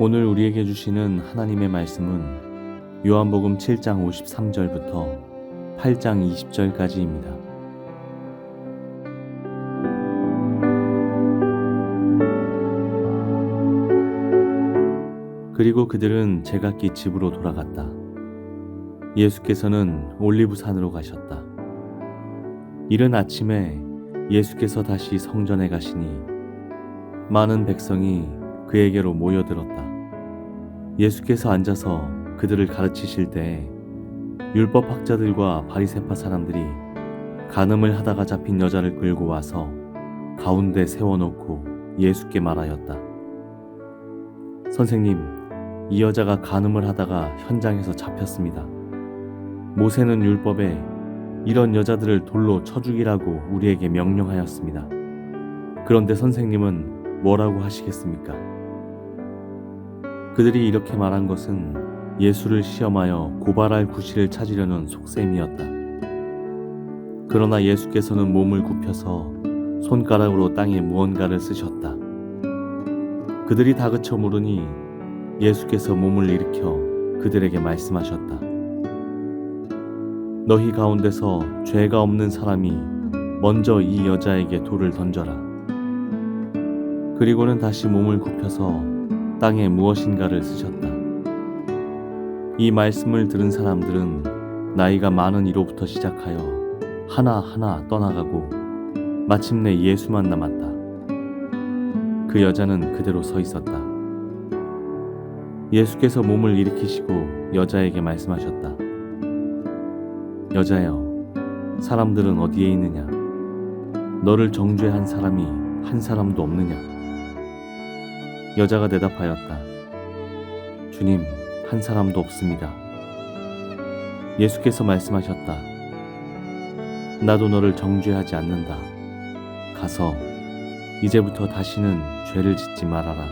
오늘 우리에게 주시는 하나님의 말씀은 요한복음 7장 53절부터 8장 20절까지입니다. 그리고 그들은 제각기 집으로 돌아갔다. 예수께서는 올리브산으로 가셨다. 이른 아침에 예수께서 다시 성전에 가시니 많은 백성이 그에게로 모여들었다. 예수께서 앉아서 그들을 가르치실 때에 율법학자들과 바리새파 사람들이 간음을 하다가 잡힌 여자를 끌고 와서 가운데 세워놓고 예수께 말하였다. 선생님, 이 여자가 간음을 하다가 현장에서 잡혔습니다. 모세는 율법에 이런 여자들을 돌로 쳐 죽이라고 우리에게 명령하였습니다. 그런데 선생님은 뭐라고 하시겠습니까? 그들이 이렇게 말한 것은 예수를 시험하여 고발할 구실을 찾으려는 속셈이었다. 그러나 예수께서는 몸을 굽혀서 손가락으로 땅에 무언가를 쓰셨다. 그들이 다그쳐 물으니 예수께서 몸을 일으켜 그들에게 말씀하셨다. 너희 가운데서 죄가 없는 사람이 먼저 이 여자에게 돌을 던져라. 그리고는 다시 몸을 굽혀서 땅에 무엇인가를 쓰셨다. 이 말씀을 들은 사람들은 나이가 많은 이로부터 시작하여 하나하나 떠나가고 마침내 예수만 남았다. 그 여자는 그대로 서 있었다. 예수께서 몸을 일으키시고 여자에게 말씀하셨다. 여자여, 사람들은 어디에 있느냐? 너를 정죄한 사람이 한 사람도 없느냐? 여자가 대답하였다. 주님, 한 사람도 없습니다. 예수께서 말씀하셨다. 나도 너를 정죄하지 않는다. 가서 이제부터 다시는 죄를 짓지 말아라.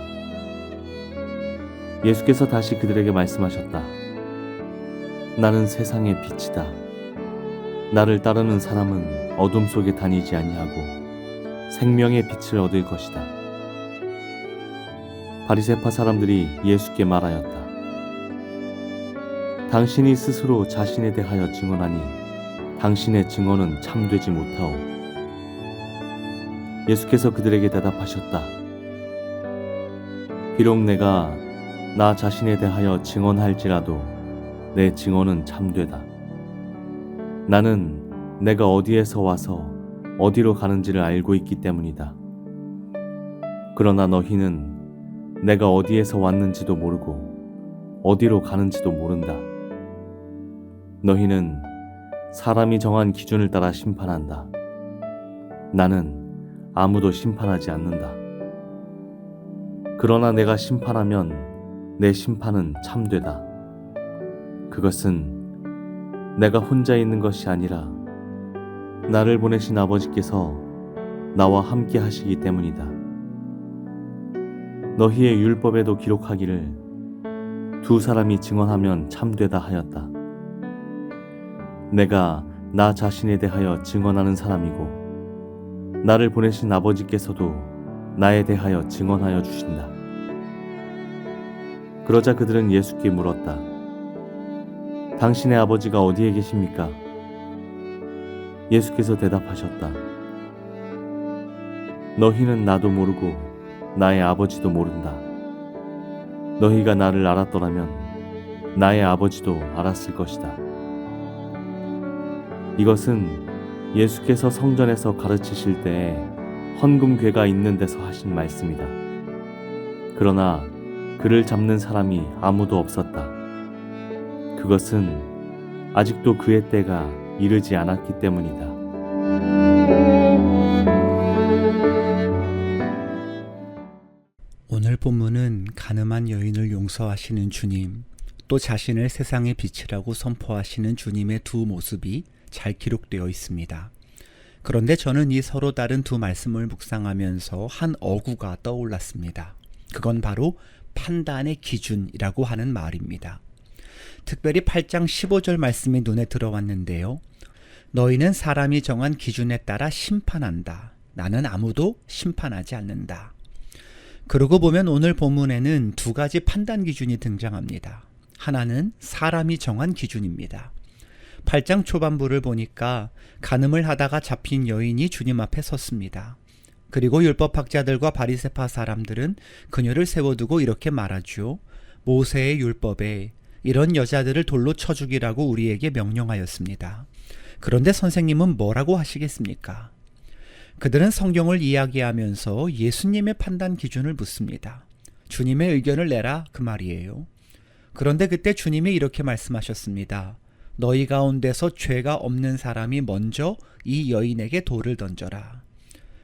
예수께서 다시 그들에게 말씀하셨다. 나는 세상의 빛이다. 나를 따르는 사람은 어둠 속에 다니지 아니하고 생명의 빛을 얻을 것이다. 바리새파 사람들이 예수께 말하였다. 당신이 스스로 자신에 대하여 증언하니 당신의 증언은 참되지 못하오. 예수께서 그들에게 대답하셨다. 비록 내가 나 자신에 대하여 증언할지라도 내 증언은 참되다. 나는 내가 어디에서 와서 어디로 가는지를 알고 있기 때문이다. 그러나 너희는 내가 어디에서 왔는지도 모르고 어디로 가는지도 모른다. 너희는 사람이 정한 기준을 따라 심판한다. 나는 아무도 심판하지 않는다. 그러나 내가 심판하면 내 심판은 참되다. 그것은 내가 혼자 있는 것이 아니라 나를 보내신 아버지께서 나와 함께 하시기 때문이다. 너희의 율법에도 기록하기를 두 사람이 증언하면 참되다 하였다. 내가 나 자신에 대하여 증언하는 사람이고 나를 보내신 아버지께서도 나에 대하여 증언하여 주신다. 그러자 그들은 예수께 물었다. 당신의 아버지가 어디에 계십니까? 예수께서 대답하셨다. 너희는 나도 모르고 나의 아버지도 모른다. 너희가 나를 알았더라면 나의 아버지도 알았을 것이다. 이것은 예수께서 성전에서 가르치실 때에 헌금궤가 있는 데서 하신 말씀이다. 그러나 그를 잡는 사람이 아무도 없었다. 그것은 아직도 그의 때가 이르지 않았기 때문이다. 오늘 본문은 간음한 여인을 용서하시는 주님, 또 자신을 세상의 빛이라고 선포하시는 주님의 두 모습이 잘 기록되어 있습니다. 그런데 저는 이 서로 다른 두 말씀을 묵상하면서 한 어구가 떠올랐습니다. 그건 바로 판단의 기준이라고 하는 말입니다. 특별히 8장 15절 말씀이 눈에 들어왔는데요. 너희는 사람이 정한 기준에 따라 심판한다. 나는 아무도 심판하지 않는다. 그러고 보면 오늘 본문에는 두 가지 판단 기준이 등장합니다. 하나는 사람이 정한 기준입니다. 8장 초반부를 보니까 간음을 하다가 잡힌 여인이 주님 앞에 섰습니다. 그리고 율법학자들과 바리새파 사람들은 그녀를 세워두고 이렇게 말하죠. 모세의 율법에 이런 여자들을 돌로 쳐 죽이라고 우리에게 명령하였습니다. 그런데 선생님은 뭐라고 하시겠습니까? 그들은 성경을 이야기하면서 예수님의 판단 기준을 묻습니다. 주님의 의견을 내라 그 말이에요. 그런데 그때 주님이 이렇게 말씀하셨습니다. 너희 가운데서 죄가 없는 사람이 먼저 이 여인에게 돌을 던져라.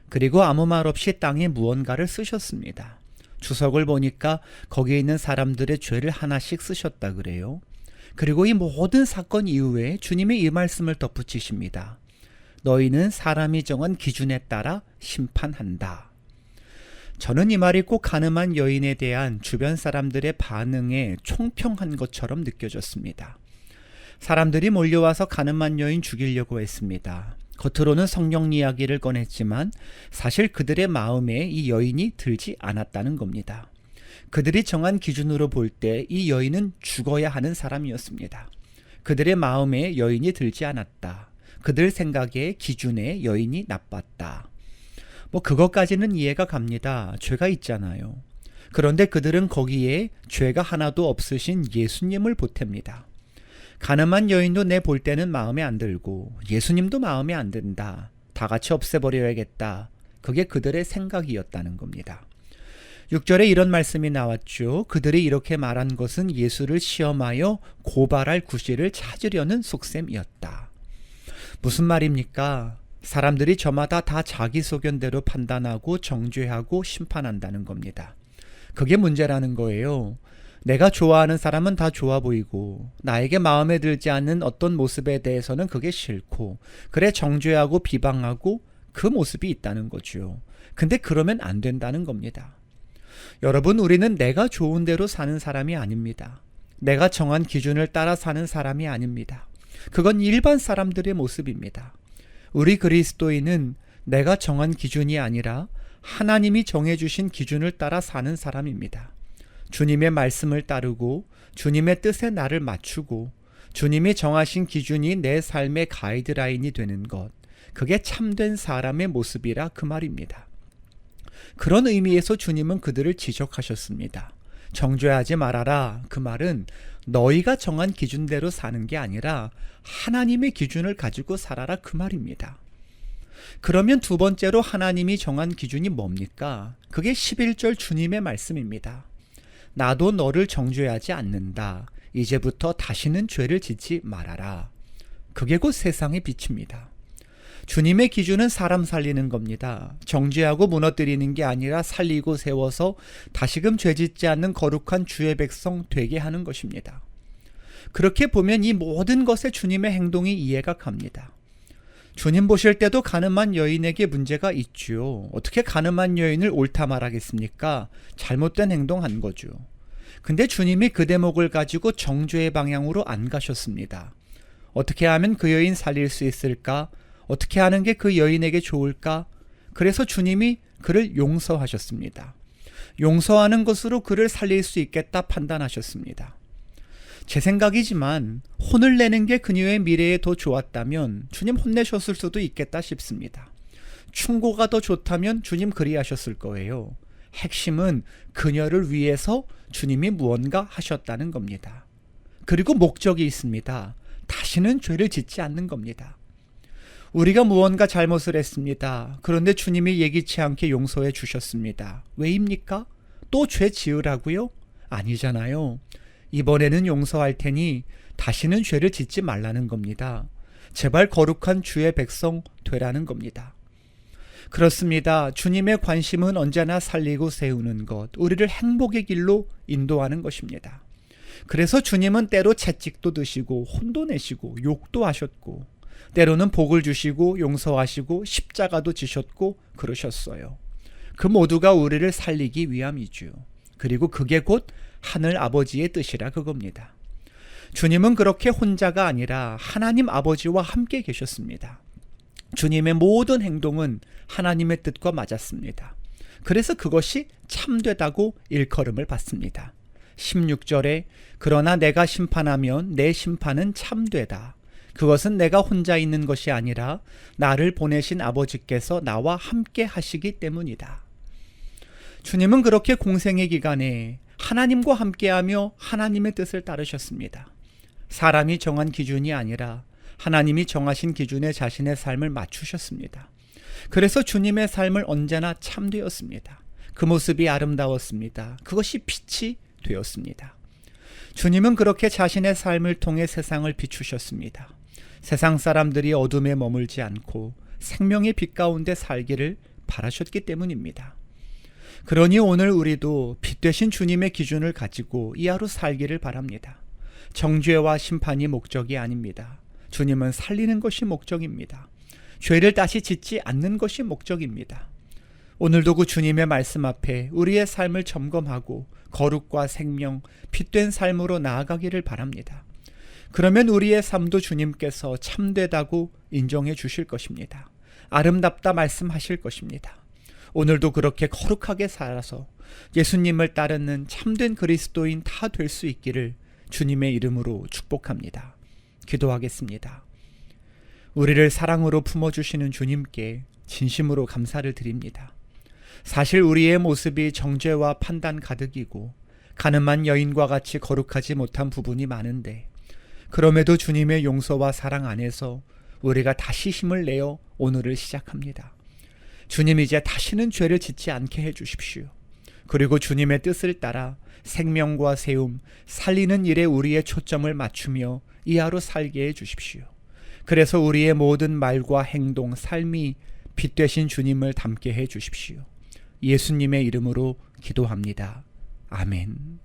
그리고 아무 말 없이 땅에 무언가를 쓰셨습니다. 주석을 보니까 거기에 있는 사람들의 죄를 하나씩 쓰셨다 그래요. 그리고 이 모든 사건 이후에 주님이 이 말씀을 덧붙이십니다. 너희는 사람이 정한 기준에 따라 심판한다. 저는 이 말이 꼭 가늠한 여인에 대한 주변 사람들의 반응에 총평한 것처럼 느껴졌습니다. 사람들이 몰려와서 가늠한 여인 죽이려고 했습니다. 겉으로는 성령 이야기를 꺼냈지만 사실 그들의 마음에 이 여인이 들지 않았다는 겁니다. 그들이 정한 기준으로 볼 때 이 여인은 죽어야 하는 사람이었습니다. 그들의 마음에 여인이 들지 않았다. 그들 생각에 기준에 여인이 나빴다. 그것까지는 이해가 갑니다. 죄가 있잖아요. 그런데 그들은 거기에 죄가 하나도 없으신 예수님을 보탭니다. 가늠한 여인도 내 볼 때는 마음에 안 들고 예수님도 마음에 안 든다. 다 같이 없애버려야겠다. 그게 그들의 생각이었다는 겁니다. 6절에 이런 말씀이 나왔죠. 그들이 이렇게 말한 것은 예수를 시험하여 고발할 구실을 찾으려는 속셈이었다. 무슨 말입니까? 사람들이 저마다 다 자기 소견대로 판단하고 정죄하고 심판한다는 겁니다. 그게 문제라는 거예요. 내가 좋아하는 사람은 다 좋아 보이고 나에게 마음에 들지 않는 어떤 모습에 대해서는 그게 싫고 그래 정죄하고 비방하고 그 모습이 있다는 거죠. 근데 그러면 안 된다는 겁니다. 여러분, 우리는 내가 좋은 대로 사는 사람이 아닙니다. 내가 정한 기준을 따라 사는 사람이 아닙니다. 그건 일반 사람들의 모습입니다. 우리 그리스도인은 내가 정한 기준이 아니라 하나님이 정해주신 기준을 따라 사는 사람입니다. 주님의 말씀을 따르고 주님의 뜻에 나를 맞추고 주님이 정하신 기준이 내 삶의 가이드라인이 되는 것, 그게 참된 사람의 모습이라 그 말입니다. 그런 의미에서 주님은 그들을 지적하셨습니다. 정죄하지 말아라. 그 말은 너희가 정한 기준대로 사는 게 아니라 하나님의 기준을 가지고 살아라 그 말입니다. 그러면 두 번째로 하나님이 정한 기준이 뭡니까? 그게 11절 주님의 말씀입니다. 나도 너를 정죄하지 않는다. 이제부터 다시는 죄를 짓지 말아라. 그게 곧 세상의 빛입니다. 주님의 기준은 사람 살리는 겁니다. 정죄하고 무너뜨리는 게 아니라 살리고 세워서 다시금 죄짓지 않는 거룩한 주의 백성 되게 하는 것입니다. 그렇게 보면 이 모든 것에 주님의 행동이 이해가 갑니다. 주님 보실 때도 가늠한 여인에게 문제가 있죠. 어떻게 가늠한 여인을 옳다 말하겠습니까? 잘못된 행동한 거죠. 근데 주님이 그 대목을 가지고 정죄의 방향으로 안 가셨습니다. 어떻게 하면 그 여인 살릴 수 있을까? 어떻게 하는 게 그 여인에게 좋을까? 그래서 주님이 그를 용서하셨습니다. 용서하는 것으로 그를 살릴 수 있겠다 판단하셨습니다. 제 생각이지만 혼을 내는 게 그녀의 미래에 더 좋았다면 주님 혼내셨을 수도 있겠다 싶습니다. 충고가 더 좋다면 주님 그리하셨을 거예요. 핵심은 그녀를 위해서 주님이 무언가 하셨다는 겁니다. 그리고 목적이 있습니다. 다시는 죄를 짓지 않는 겁니다. 우리가 무언가 잘못을 했습니다. 그런데 주님이 예기치 않게 용서해 주셨습니다. 왜입니까? 또 죄 지으라고요? 아니잖아요. 이번에는 용서할 테니 다시는 죄를 짓지 말라는 겁니다. 제발 거룩한 주의 백성 되라는 겁니다. 그렇습니다. 주님의 관심은 언제나 살리고 세우는 것, 우리를 행복의 길로 인도하는 것입니다. 그래서 주님은 때로 채찍도 드시고 혼도 내시고 욕도 하셨고 때로는 복을 주시고 용서하시고 십자가도 지셨고 그러셨어요. 그 모두가 우리를 살리기 위함이죠. 그리고 그게 곧 하늘 아버지의 뜻이라 그겁니다. 주님은 그렇게 혼자가 아니라 하나님 아버지와 함께 계셨습니다. 주님의 모든 행동은 하나님의 뜻과 맞았습니다. 그래서 그것이 참되다고 일컬음을 받습니다. 16절에 그러나 내가 심판하면 내 심판은 참되다. 그것은 내가 혼자 있는 것이 아니라 나를 보내신 아버지께서 나와 함께 하시기 때문이다. 주님은 그렇게 공생의 기간에 하나님과 함께하며 하나님의 뜻을 따르셨습니다. 사람이 정한 기준이 아니라 하나님이 정하신 기준에 자신의 삶을 맞추셨습니다. 그래서 주님의 삶을 언제나 참되었습니다. 그 모습이 아름다웠습니다. 그것이 빛이 되었습니다. 주님은 그렇게 자신의 삶을 통해 세상을 비추셨습니다. 세상 사람들이 어둠에 머물지 않고 생명의 빛 가운데 살기를 바라셨기 때문입니다. 그러니 오늘 우리도 빛 되신 주님의 기준을 가지고 이 하루 살기를 바랍니다. 정죄와 심판이 목적이 아닙니다. 주님은 살리는 것이 목적입니다. 죄를 다시 짓지 않는 것이 목적입니다. 오늘도 그 주님의 말씀 앞에 우리의 삶을 점검하고 거룩과 생명, 빛된 삶으로 나아가기를 바랍니다. 그러면 우리의 삶도 주님께서 참되다고 인정해 주실 것입니다. 아름답다 말씀하실 것입니다. 오늘도 그렇게 거룩하게 살아서 예수님을 따르는 참된 그리스도인 다 될 수 있기를 주님의 이름으로 축복합니다. 기도하겠습니다. 우리를 사랑으로 품어주시는 주님께 진심으로 감사를 드립니다. 사실 우리의 모습이 정죄와 판단 가득이고 가늠한 여인과 같이 거룩하지 못한 부분이 많은데 그럼에도 주님의 용서와 사랑 안에서 우리가 다시 힘을 내어 오늘을 시작합니다. 주님 이제 다시는 죄를 짓지 않게 해주십시오. 그리고 주님의 뜻을 따라 생명과 세움, 살리는 일에 우리의 초점을 맞추며 이 하루 살게 해주십시오. 그래서 우리의 모든 말과 행동, 삶이 빛 되신 주님을 닮게 해주십시오. 예수님의 이름으로 기도합니다. 아멘.